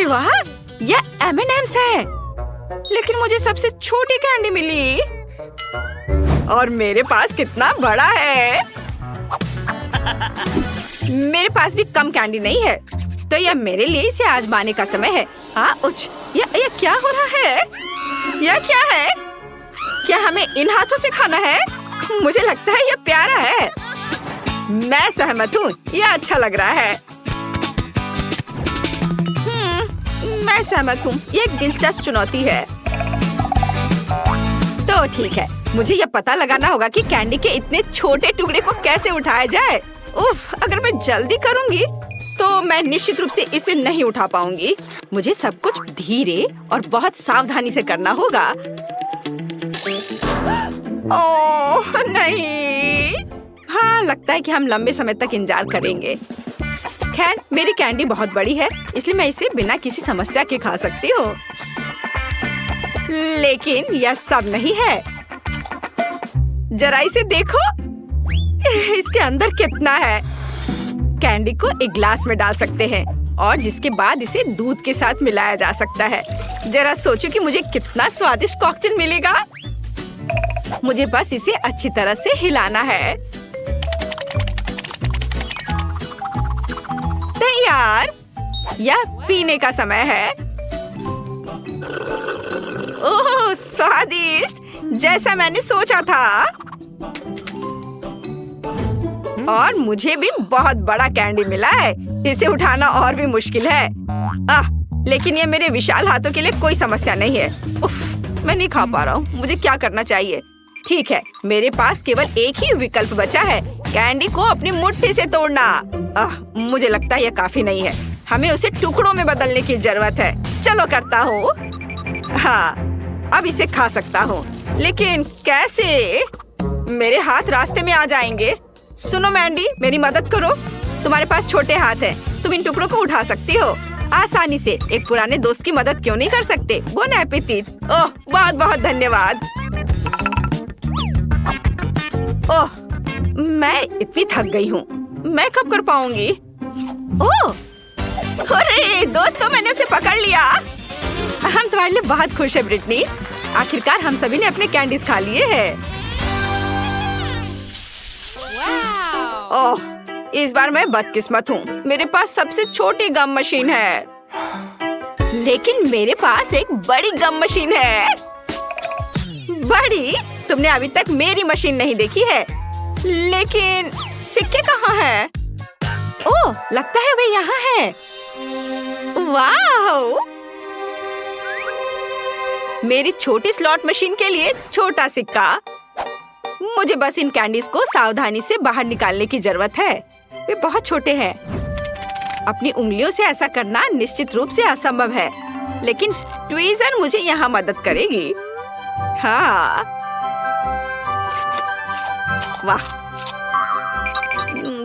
अरे वाह, यह M&M's है, लेकिन मुझे सबसे छोटी कैंडी मिली और मेरे पास कितना बड़ा है। मेरे पास भी कम कैंडी नहीं है, तो यह मेरे लिए इसे आजमाने का समय है। यह क्या हो रहा है? यह क्या है? क्या हमें इन हाथों से खाना है? मुझे लगता है यह प्यारा है। मैं सहमत हूँ, यह अच्छा लग रहा है। मैं सहमत हूँ, यह एक दिलचस्प चुनौती है। तो ठीक है, मुझे यह पता लगाना होगा कि कैंडी के इतने छोटे टुकड़े को कैसे उठाया जाए। उफ, अगर मैं जल्दी करूँगी तो मैं निश्चित रूप से इसे नहीं उठा पाऊंगी। मुझे सब कुछ धीरे और बहुत सावधानी से करना होगा। ओह नहीं! हाँ, लगता है कि हम लंबे समय तक इंतजार करेंगे। खैर, मेरी कैंडी बहुत बड़ी है, इसलिए मैं इसे बिना किसी समस्या के खा सकती हूँ। लेकिन यह सब नहीं है। जरा इसे देखो, इसके अंदर कितना है। कैंडी को एक ग्लास में डाल सकते हैं और जिसके बाद इसे दूध के साथ मिलाया जा सकता है। जरा सोचो कि मुझे कितना स्वादिष्ट कॉकटेल मिलेगा। मुझे बस इसे अच्छी तरह से हिलाना है। तैयार, यह पीने का समय है। ओह, स्वादिष्ट, जैसा मैंने सोचा था। और मुझे भी बहुत बड़ा कैंडी मिला है। इसे उठाना और भी मुश्किल है। लेकिन ये मेरे विशाल हाथों के लिए कोई समस्या नहीं है। उफ, मैं नहीं खा पा रहा हूँ। मुझे क्या करना चाहिए? ठीक है, मेरे पास केवल एक ही विकल्प बचा है, कैंडी को अपनी मुट्ठी से तोड़ना। मुझे लगता है यह काफी नहीं है, हमें उसे टुकड़ों में बदलने की जरूरत है। चलो करता हूँ। हाँ, अब इसे खा सकता हूँ, लेकिन कैसे? मेरे हाथ रास्ते में आ जाएंगे। सुनो मैंडी, मेरी मदद करो। तुम्हारे पास छोटे हाथ हैं, तुम इन टुकड़ों को उठा सकती हो आसानी से। एक पुराने दोस्त की मदद क्यों नहीं कर सकते? Bone appétit. ओह, बहुत बहुत धन्यवाद। ओह, मैं इतनी थक गई हूँ, मैं कब कर पाऊंगी? ओह, अरे दोस्तों, मैंने उसे पकड़ लिया। हम तुम्हारे लिए बहुत खुश है ब्रिटनी। आखिरकार हम सभी ने अपने कैंडीज खा लिए हैं। ओह, इस बार मैं बदकिस्मत हूँ। मेरे पास सबसे छोटी गम मशीन है, लेकिन मेरे पास एक बड़ी गम मशीन है। बड़ी? तुमने अभी तक मेरी मशीन नहीं देखी है। लेकिन सिक्के कहाँ हैं? ओह, लगता है वे यहाँ हैं। वाह! मेरी छोटी स्लॉट मशीन के लिए छोटा सिक्का। मुझे बस इन कैंडीज को सावधानी से बाहर निकालने की जरूरत है। वे बहुत छोटे हैं। अपनी उंगलियों से ऐसा करना निश्चित रूप से असंभव है, लेकिन ट्वीजर मुझे यहाँ मदद करेगी। हाँ, वाह!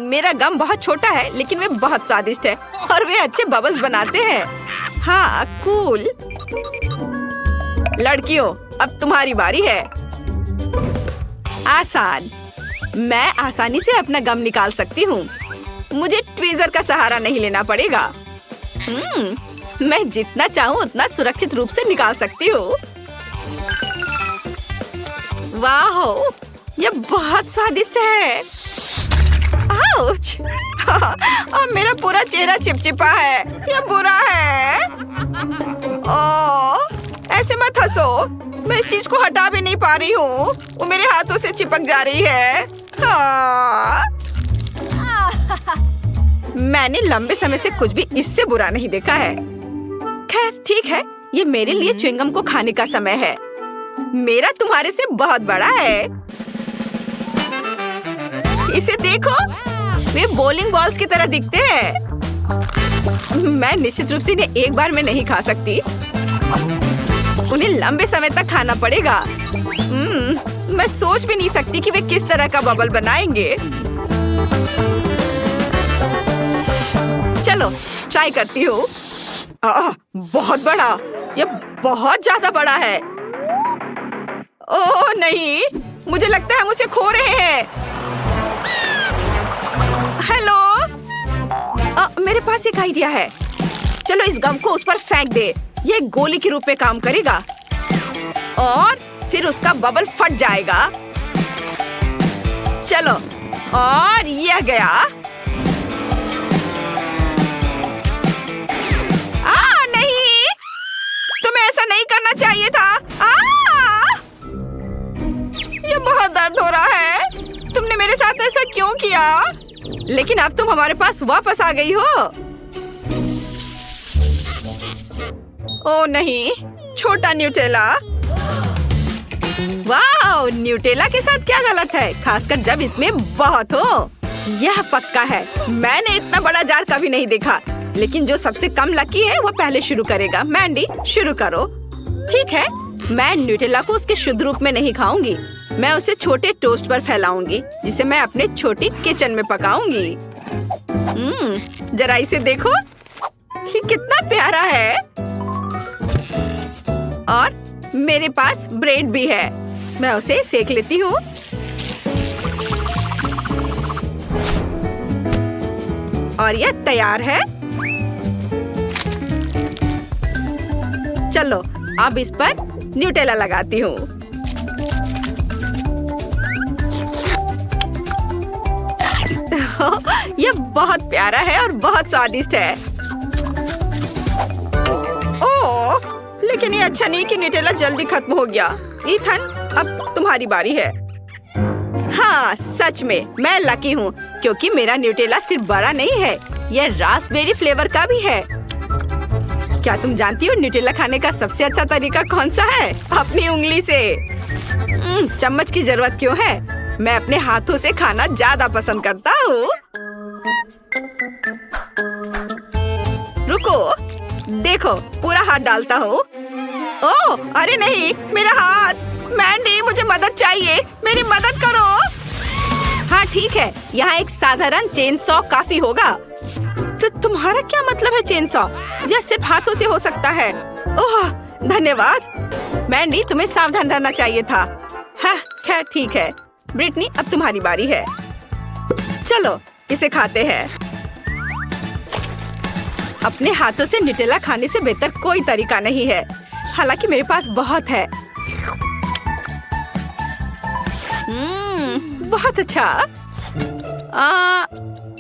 मेरा गम बहुत छोटा है, लेकिन वे बहुत स्वादिष्ट है और वे अच्छे बबल्स बनाते हैं। हाँ, कूल। लड़कियों, अब तुम्हारी बारी है। आसान। मैं आसानी से अपना गम निकाल सकती हूँ। मुझे ट्वीजर का सहारा नहीं लेना पड़ेगा। मैं जितना चाहूँ उतना सुरक्षित रूप से निकाल सकती हूँ। वाह, यह बहुत स्वादिष्ट है। आउच! अब मेरा पूरा चेहरा चिपचिपा है। यह बुरा है। ओह, ऐसे मत हंसो। मैं इस चीज को हटा भी नहीं पा रही हूँ। वो मेरे हाथों से चिपक जा रही है। हाँ। मैंने लंबे समय से कुछ भी इससे बुरा नहीं देखा है। खैर, ठीक है, ये मेरे लिए च्युइंगम को खाने का समय है। मेरा तुम्हारे से बहुत बड़ा है। इसे देखो, वे बॉलिंग बॉल्स की तरह दिखते हैं। मैं निश्चित रूप से इन्हें एक बार में नहीं खा सकती। उन्हें लंबे समय तक खाना पड़ेगा। मैं सोच भी नहीं सकती कि वे किस तरह का बबल बनाएंगे। चलो ट्राई करती हूँ। बहुत बड़ा, ये बहुत ज्यादा बड़ा है। ओह नहीं, मुझे लगता है हम उसे खो रहे हैं। हेलो, मेरे पास एक आइडिया है। चलो इस गम को उस पर फेंक दे। ये एक गोली के रूप में काम करेगा और फिर उसका बबल फट जाएगा। चलो, और यह गया। नहीं, तुम्हें ऐसा नहीं करना चाहिए था। ये बहुत दर्द हो रहा है। तुमने मेरे साथ ऐसा क्यों किया? लेकिन अब तुम हमारे पास वापस आ गई हो। ओ नहीं, छोटा न्यूटेला। वाह, न्यूटेला के साथ क्या गलत है, खासकर जब इसमें बहुत हो। यह पक्का है, मैंने इतना बड़ा जार कभी नहीं देखा। लेकिन जो सबसे कम लकी है वो पहले शुरू करेगा। मैंडी, शुरू करो। ठीक है, मैं न्यूटेला को उसके शुद्ध रूप में नहीं खाऊंगी। मैं उसे छोटे टोस्ट पर फैलाऊंगी, जिसे मैं अपने छोटी किचन में पकाऊंगी। जरा इसे देखो, ये कितना प्यारा है। और मेरे पास ब्रेड भी है, मैं उसे सेक लेती हूँ। और यह तैयार है। चलो, अब इस पर न्यूटेला लगाती हूँ। यह बहुत प्यारा है और बहुत स्वादिष्ट है। ओह, लेकिन ये अच्छा नहीं कि न्यूटेला जल्दी खत्म हो गया। ईथन, अब तुम्हारी बारी है। हाँ, सच में मैं लकी हूँ, क्योंकि मेरा न्यूटेला सिर्फ बड़ा नहीं है, यह रास्पबेरी फ्लेवर का भी है। क्या तुम जानती हो न्यूटेला खाने का सबसे अच्छा तरीका कौन सा है? अपनी उंगली से। चम्मच की जरूरत क्यों है? मैं अपने हाथों से खाना ज्यादा पसंद करता हूँ। रुको, देखो, पूरा हाथ डालता हूँ। ओह, अरे नहीं, मेरा हाथ। मैंडी, मुझे मदद चाहिए, मेरी मदद करो। हाँ ठीक है, यहाँ एक साधारण चेन सॉ काफी होगा। तो तुम्हारा क्या मतलब है चेन सॉ? यह सिर्फ हाथों से हो सकता है। ओह, धन्यवाद। मैंडी, तुम्हें सावधान रहना चाहिए था। हाँ, खैर ठीक है। ब्रिटनी, अब तुम्हारी बारी है। चलो, इसे खाते हैं। अपने हाथों से न्यूटेला खाने से बेहतर कोई तरीका नहीं है, हालांकि मेरे पास बहुत है। बहुत अच्छा।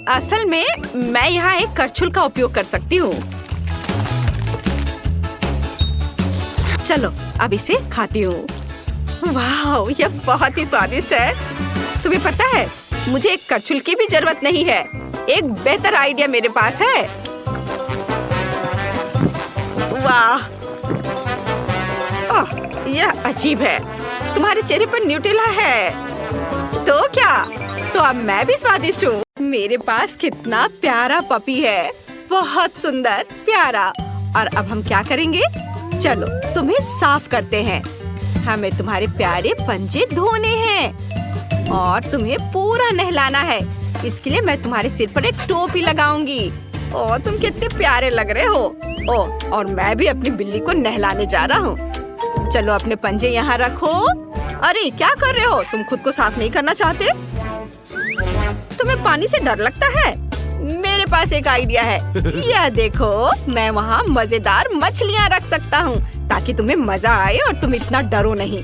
असल में मैं यहाँ एक करछुल का उपयोग कर सकती हूँ। चलो, अब इसे खाती हूँ। वाह, यह बहुत ही स्वादिष्ट है। तुम्हें पता है, मुझे एक करछुल की भी जरूरत नहीं है। एक बेहतर आइडिया मेरे पास है। वाह, यह अजीब है। तुम्हारे चेहरे पर न्यूटेला है तो क्या? तो अब मैं भी स्वादिष्ट हूँ। मेरे पास कितना प्यारा पपी है, बहुत सुंदर, प्यारा। और अब हम क्या करेंगे? चलो, तुम्हें साफ करते हैं। हमें तुम्हारे प्यारे पंजे धोने हैं और तुम्हें पूरा नहलाना है। इसके लिए मैं तुम्हारे सिर पर एक टोपी लगाऊंगी। ओह, तुम कितने प्यारे लग रहे हो। ओह, और मैं भी अपनी बिल्ली को नहलाने जा रहा हूँ। चलो, अपने पंजे यहाँ रखो। अरे, क्या कर रहे हो? तुम खुद को साफ नहीं करना चाहते? तुम्हें पानी से डर लगता है? मेरे पास एक आइडिया है। यह देखो, मैं वहाँ मजेदार मछलियाँ रख सकता हूँ ताकि तुम्हें मजा आए और तुम इतना डरो नहीं।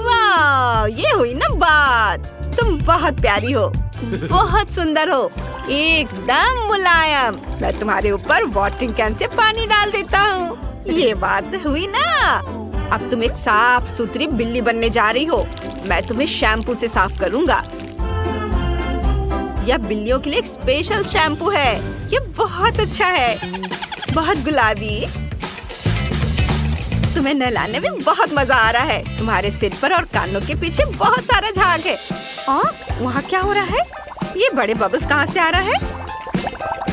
वाह, ये हुई ना बात। तुम बहुत प्यारी हो, बहुत सुंदर हो, एकदम मुलायम। मैं तुम्हारे ऊपर वाटरिंग कैन से पानी डाल देता हूँ। ये बात हुई ना। अब तुम एक साफ सुथरी बिल्ली बनने जा रही हो। मैं तुम्हें शैम्पू से साफ करूँगा। यह बिल्लियों के लिए एक स्पेशल शैम्पू है। ये बहुत अच्छा है, बहुत गुलाबी। तुम्हें नहलाने में बहुत मजा आ रहा है। तुम्हारे सिर पर और कानों के पीछे बहुत सारा झाग है। वहाँ क्या हो रहा है? ये बड़े बबल्स कहाँ से आ रहा है?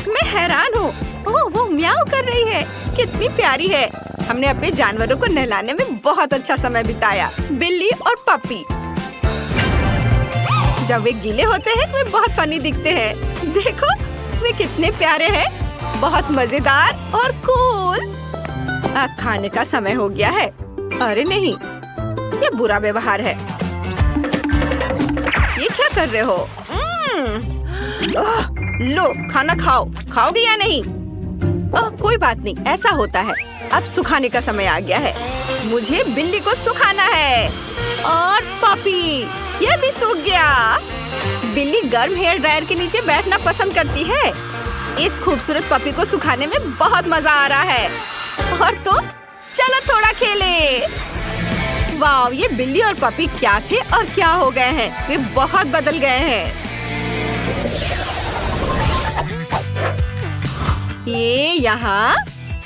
मैं हैरान हूँ। ओह, वो म्याऊ कर रही है, कितनी प्यारी है। हमने अपने जानवरों को नहलाने में बहुत अच्छा समय बिताया, बिल्ली और पपी। जब वे गीले होते हैं तो वे बहुत फनी दिखते हैं। देखो, वे कितने प्यारे हैं, बहुत मजेदार और कूल। खाने का समय हो गया है। अरे नहीं, ये बुरा व्यवहार है। ये क्या कर रहे हो? लो, खाना खाओ। खाओगे या नहीं? कोई बात नहीं, ऐसा होता है। अब सुखाने का समय आ गया है। मुझे बिल्ली को सुखाना है। और पपी, ये भी सूख गया। बिल्ली गर्म हेयर ड्रायर के नीचे बैठना पसंद करती है। इस खूबसूरत पपी को सुखाने में बहुत मजा आ रहा है। और तो चलो थोड़ा खेले। वाह, ये बिल्ली और पपी क्या थे और क्या हो गए हैं। वे बहुत बदल गए हैं। ये यहाँ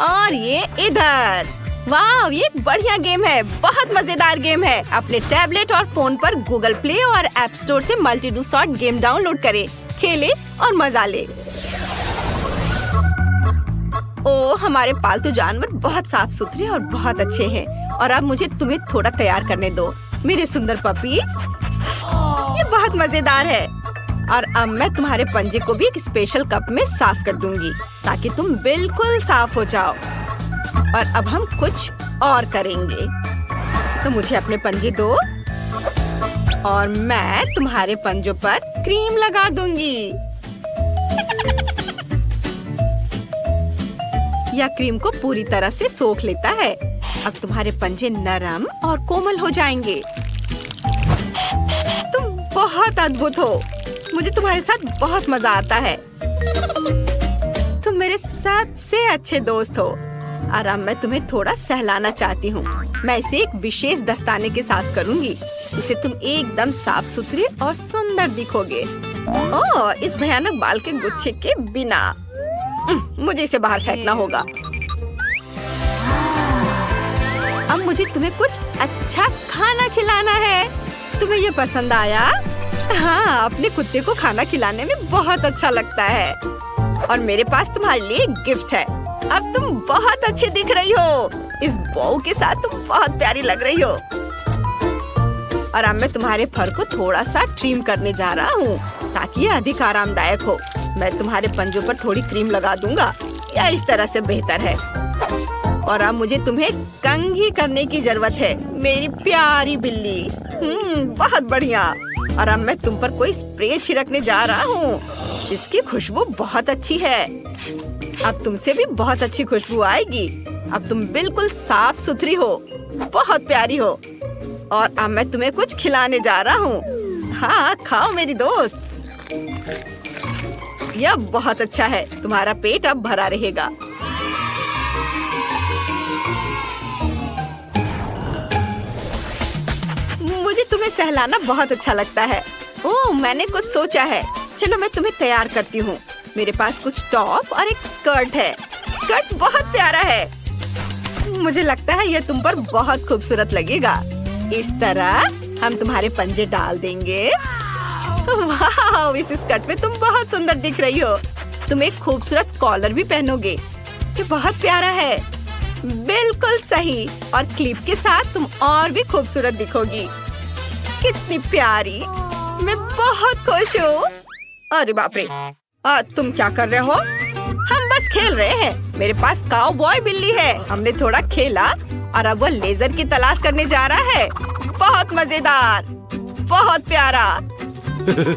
और ये इधर। वाह, ये बढ़िया गेम है, बहुत मजेदार गेम है। अपने टैबलेट और फोन पर गूगल प्ले और ऐप स्टोर से multi do sort game download करें, खेले और मजा ले। ओ, हमारे पालतू जानवर बहुत साफ सुथरे और बहुत अच्छे हैं। और अब मुझे तुम्हें थोड़ा तैयार करने दो, मेरे सुंदर पपी। ये बहुत मजेदार है। और अब मैं तुम्हारे पंजे को भी एक स्पेशल कप में साफ कर दूंगी ताकि तुम बिल्कुल साफ हो जाओ। और अब हम कुछ और करेंगे। तो मुझे अपने पंजे दो और मैं तुम्हारे पंजों पर क्रीम लगा दूंगी। यह क्रीम को पूरी तरह से सोख लेता है। अब तुम्हारे पंजे नरम और कोमल हो जाएंगे। तुम बहुत अद्भुत हो। मुझे तुम्हारे साथ बहुत मजा आता है। तुम मेरे सबसे अच्छे दोस्त हो। और अब मैं तुम्हें थोड़ा सहलाना चाहती हूँ। मैं इसे एक विशेष दस्ताने के साथ करूँगी। इससे तुम एकदम साफ सुथरे और सुंदर दिखोगे। ओह, इस भयानक बाल के गुच्छे के बिना मुझे इसे बाहर फेंकना होगा। अब मुझे तुम्हें कुछ अच्छा खाना खिलाना है। तुम्हें ये पसंद आया? हाँ, अपने कुत्ते को खाना खिलाने में बहुत अच्छा लगता है। और मेरे पास तुम्हारे लिए एक गिफ्ट है। अब तुम बहुत अच्छी दिख रही हो। इस बॉउ के साथ तुम बहुत प्यारी लग रही हो। और अब मैं तुम्हारे फर को थोड़ा सा ट्रिम करने जा रहा हूँ ताकि ये अधिक आरामदायक हो। मैं तुम्हारे पंजों पर थोड़ी क्रीम लगा दूंगा, या इस तरह से बेहतर है। और अब मुझे तुम्हें कंघी करने की जरूरत है, मेरी प्यारी बिल्ली। बहुत बढ़िया। और अब मैं तुम पर कोई स्प्रे छिड़कने जा रहा हूँ। इसकी खुशबू बहुत अच्छी है। अब तुमसे भी बहुत अच्छी खुशबू आएगी। अब तुम बिल्कुल साफ सुथरी हो, बहुत प्यारी हो। और अब मैं तुम्हें कुछ खिलाने जा रहा हूँ। हाँ, खाओ मेरी दोस्त। यह बहुत अच्छा है। तुम्हारा पेट अब भरा रहेगा। मुझे तुम्हें सहलाना बहुत अच्छा लगता है। ओह, मैंने कुछ सोचा है। चलो मैं तुम्हें तैयार करती हूँ। मेरे पास कुछ टॉप और एक स्कर्ट है। स्कर्ट बहुत प्यारा है। मुझे लगता है यह तुम पर बहुत खूबसूरत लगेगा। इस तरह हम तुम्हारे पंजे डाल देंगे। वाह, इस स्कर्ट में तुम बहुत सुंदर दिख रही हो। तुम एक खूबसूरत कॉलर भी पहनोगे। ये बहुत प्यारा है। बिल्कुल सही। और क्लिप के साथ तुम और भी खूबसूरत दिखोगी। कितनी प्यारी। मैं बहुत खुश हूँ। अरे बाप रे, तुम क्या कर रहे हो? हम बस खेल रहे हैं। मेरे पास काउबॉय बिल्ली है। हमने थोड़ा खेला और अब वो लेजर की तलाश करने जा रहा है। बहुत मजेदार, बहुत प्यारा।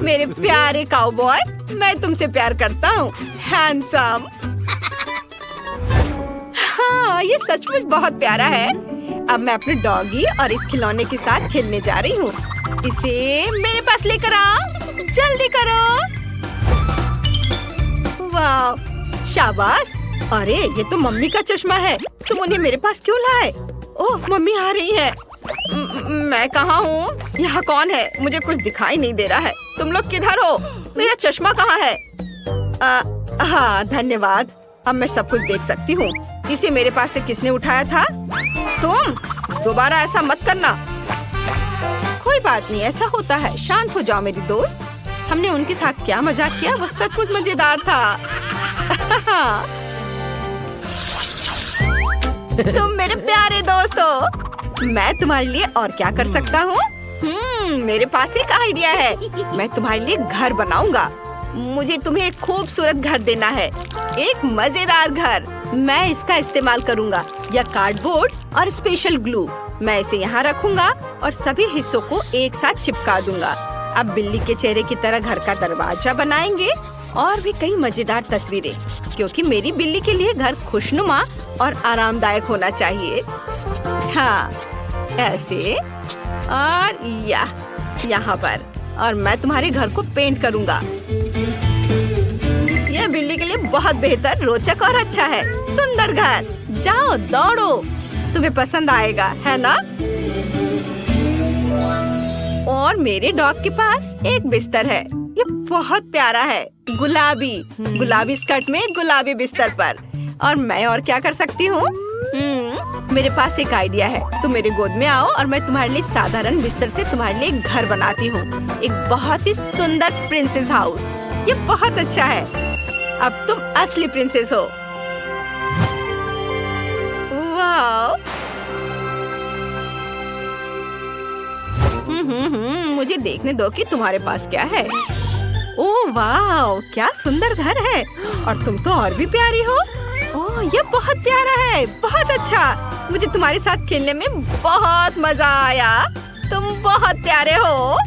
मेरे प्यारे काउबॉय, मैं तुमसे प्यार करता हूँ। हैंडसम। हाँ, ये सचमुच बहुत प्यारा है। अब मैं अपने डॉगी और इस खिलौने के साथ खेलने जा रही हूँ। इसे मेरे पास लेकर आओ, जल्दी करो। वाह, शाबाश। अरे, ये तो मम्मी का चश्मा है। तुम उन्हें मेरे पास क्यों लाए? ओह, मम्मी आ रही है। मैं कहाँ हूँ? यहाँ कौन है? मुझे कुछ दिखाई नहीं दे रहा है। तुम लोग किधर हो? मेरा चश्मा कहाँ है? हाँ, धन्यवाद। अब मैं सब कुछ देख सकती हूँ। इसे मेरे पास से किसने उठाया था? तुम दोबारा ऐसा मत करना। कोई बात नहीं, ऐसा होता है। शांत हो जाओ मेरी दोस्त। हमने उनके साथ क्या मजाक किया, वो सचमुच मजेदार था। तुम मेरे प्यारे दोस्त हो। मैं तुम्हारे लिए और क्या कर सकता हूँ? मेरे पास एक आइडिया है। मैं तुम्हारे लिए घर बनाऊंगा। मुझे तुम्हें एक खूबसूरत घर देना है, एक मजेदार घर। मैं इसका इस्तेमाल करूंगा, यह कार्डबोर्ड और स्पेशल ग्लू। मैं इसे यहाँ रखूंगा और सभी हिस्सों को एक साथ चिपका दूंगा। अब बिल्ली के चेहरे की तरह घर का दरवाजा बनाएंगे और भी कई मजेदार तस्वीरें, क्योंकि मेरी बिल्ली के लिए घर खुशनुमा और आरामदायक होना चाहिए। हाँ, ऐसे और यहाँ पर, और मैं तुम्हारे घर को पेंट करूँगा। यह बिल्ली के लिए बहुत बेहतर, रोचक और अच्छा है। सुंदर घर, जाओ दौड़ो, तुम्हें पसंद आएगा, है ना? और मेरे डॉग के पास एक बिस्तर है, ये बहुत प्यारा है, गुलाबी स्कर्ट में गुलाबी बिस्तर पर। और मैं और क्या कर सकती हूँ? मेरे पास एक आइडिया है। तुम मेरे गोद में आओ और मैं तुम्हारे लिए साधारण बिस्तर से तुम्हारे लिए घर बनाती हूँ, एक बहुत ही सुंदर प्रिंसेस हाउस। ये बहुत अच्छा है, अब तुम असली प्रिंसेस हो। वाह! मुझे देखने दो कि तुम्हारे पास क्या है। ओह वाह, क्या सुंदर घर है, और तुम तो और भी प्यारी हो। ओह, ये बहुत प्यारा है, बहुत अच्छा। मुझे तुम्हारे साथ खेलने में बहुत मजा आया। तुम बहुत प्यारे हो।